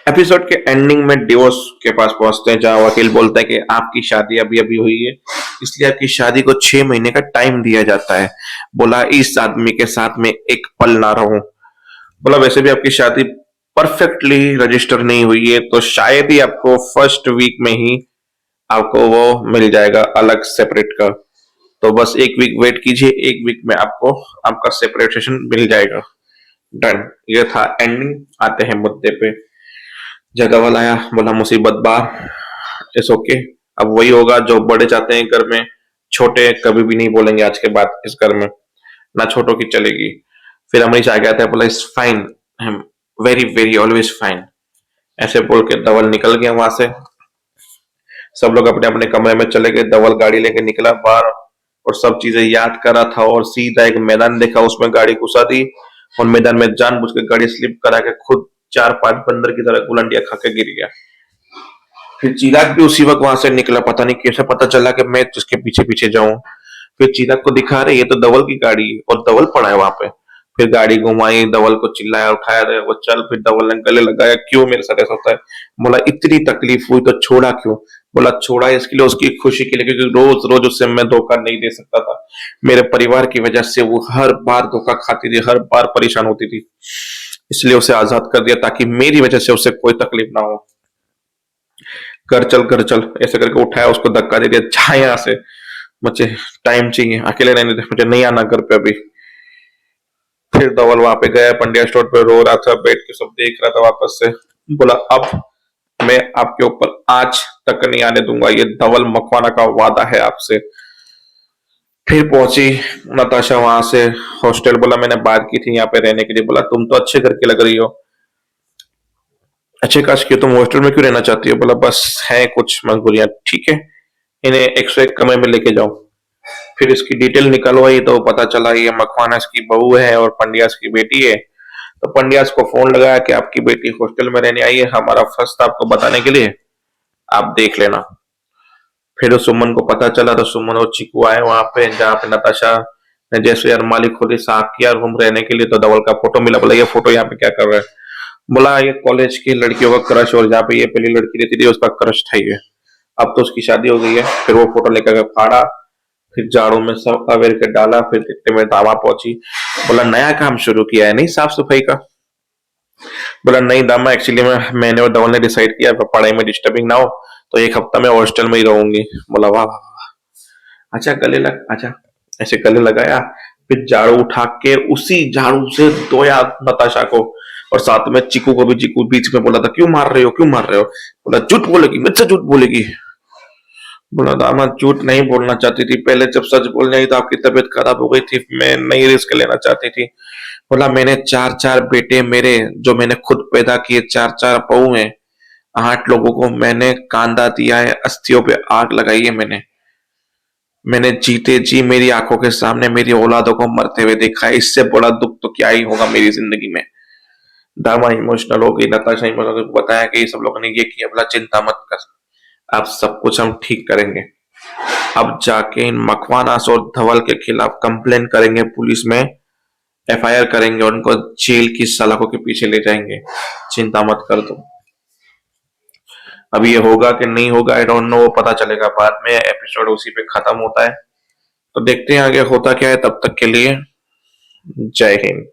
Episode के ending में divorce के पास पहुंचते हैं, जहां वकील बोलता है कि आपकी शादी अभी अभी हुई है, इसलिए आपकी शादी को 6 महीने का टाइम दिया जाता है। बोला इस आदमी के साथ में एक पल ना रहूं। बोला वैसे भी आपकी शादी परफेक्टली रजिस्टर नहीं हुई है, तो शायद ही आपको फर्स्ट वीक में ही आपको वो मिल जाएगा अलग सेपरेट का। तो बस एक वीक वेट कीजिए, एक वीक में आपको आपका सेपरेशन मिल जाएगा। डन। ये था एंडिंग। आते हैं मुद्दे पे। जगह वाला आया, बोला मुसीबत बार, इट्स ओके। अब वही होगा जो बड़े चाहते हैं घर में, छोटे कभी भी नहीं बोलेंगे आज के बाद इस घर में, ना छोटों की चलेगी। फिर अमरीश आ गया था, बोला it's fine, very very always fine. ऐसे बोल के धवल निकल गया वहां से। सब लोग अपने अपने कमरे में चले गए। धवल गाड़ी लेके निकला बाहर और सब चीजें याद कर रहा था, और सीधा एक मैदान देखा, उसमें गाड़ी घुसा दी और मैदान में जानबूझ के गाड़ी स्लिप करा के खुद 4-5 बंदर की तरह गुलंडिया खा के गिर गया। फिर चिराग भी उसी वक्त वहां से निकला, पता नहीं कैसे पता चला कि मैं जिसके पीछे पीछे जाऊं। फिर चिराग को दिखा रहे ये तो धवल की गाड़ी है, और धवल पड़ा है वहां पे। फिर गाड़ी घुमाई, धवल को चिल्लाया, उठाया, रहे वो चल। फिर धवल ने गले लगाया, क्यों मेरे साथ ऐसा होता है? बोला इतनी तकलीफ हुई तो छोड़ा क्यों? बोला छोड़ा इसके लिए, उसकी खुशी के लिए, क्योंकि रोज रोज उससे मैं धोखा नहीं दे सकता था। मेरे परिवार की वजह से वो हर बार धोखा खाती थी, हर बार परेशान होती थी, इसलिए उसे आजाद कर दिया ताकि मेरी वजह से उसे कोई तकलीफ ना हो। घर चल ऐसे करके उठाया, उसको धक्का दे दिया, जा यहाँ से, मुझे टाइम चाहिए, अकेले रहने दे, मुझे नहीं आना घर पे अभी। फिर धवल वहां पे गया, पंड्या स्टोर पे रो रहा था, बैठ के सब देख रहा था वापस से। बोला अब मैं आपके ऊपर आज तक नहीं आने दूंगा, ये धवल मकवाना का वादा है आपसे। फिर पहुंची नताशा वहां से हॉस्टल। बोला मैंने बात की थी यहाँ पे रहने के लिए। बोला तुम तो अच्छे घर की लग रही हो, अच्छे काश की, तुम हॉस्टल में क्यों रहना चाहती हो? बोला बस है कुछ मजबूरियां। ठीक है, इन्हें 101 कमरे में लेके जाओ। फिर इसकी डिटेल निकलवाई तो पता चला ये मकवाना इसकी बहू है और पंड्यास की बेटी है। तो पंड्यास को फोन लगाया कि आपकी बेटी हॉस्टल में रहने आई है, हमारा फर्स्ट आपको बताने के लिए, आप देख लेना। फिर सुमन को पता चला तो सुमन और चीकू आए वहां पे, जहाँ पे नताशा ने जैसे यार मालिक खुद ही साफ किया रूम रहने के लिए, तो धवल का फोटो मिला। बोला ये फोटो यहाँ पे क्या कर रहा है? बोला ये कॉलेज की लड़कियों का क्रश, और जहाँ पे ये पहली लड़की रहती थी उसका क्रश था ये। अब तो उसकी शादी हो गई है। फिर वो फोटो लेकर फाड़ा, फिर झाड़ू में सब अवेर के डाला, फिर कितने में दामा पहुंची। बोला नया काम शुरू किया है नहीं साफ सफाई का? बोला नहीं दामा, एक्चुअली मैंने और धवल ने डिसाइड किया पढ़ाई में डिस्टर्बिंग ना हो, तो एक हफ्ता में हॉस्टल में ही रहूंगी। बोला वाह वाह वाह, अच्छा गले लग, अच्छा। ऐसे गले लगाया, फिर झाड़ू उठा के उसी झाड़ू से धोया नताशा को, और साथ में चीकू को भी। चीकू बीच में बोला था क्यों मार रहे हो, क्यों मार रहे हो? बोला झूठ बोलेगी, मुझसे झूठ बोलेगी। बोला दामाद झूठ नहीं बोलना चाहती थी, पहले जब सच बोलने आई तो आपकी तबीयत खराब हो गई थी, मैं नहीं रिस्क लेना चाहती थी। बोला मैंने 4-4 बेटे मेरे जो मैंने खुद पैदा किए, 4-4 बहू हैं, 8 लोगों को मैंने कांदा दिया है, अस्थियों पे आग लगाई है मैंने जीते जी मेरी आंखों के सामने मेरी औलादों को मरते हुए देखा है, इससे बड़ा दुख तो क्या ही होगा मेरी जिंदगी में। दामा इमोशनल हो गई, नताशा इमोशनल को बताया कि ये सब लोगों ने ये किया। बोला चिंता मत कर, अब सब कुछ हम ठीक करेंगे। अब जाके इन मकवानास और धवल के खिलाफ कंप्लेन करेंगे पुलिस में, एफआईआर करेंगे और उनको जेल की सलाखों के पीछे ले जाएंगे। चिंता मत कर तुम। अब ये होगा कि नहीं होगा आई डोंट नो, वो पता चलेगा बाद में, एपिसोड उसी पे खत्म होता है। तो देखते हैं आगे होता क्या है। तब तक के लिए जय हिंद।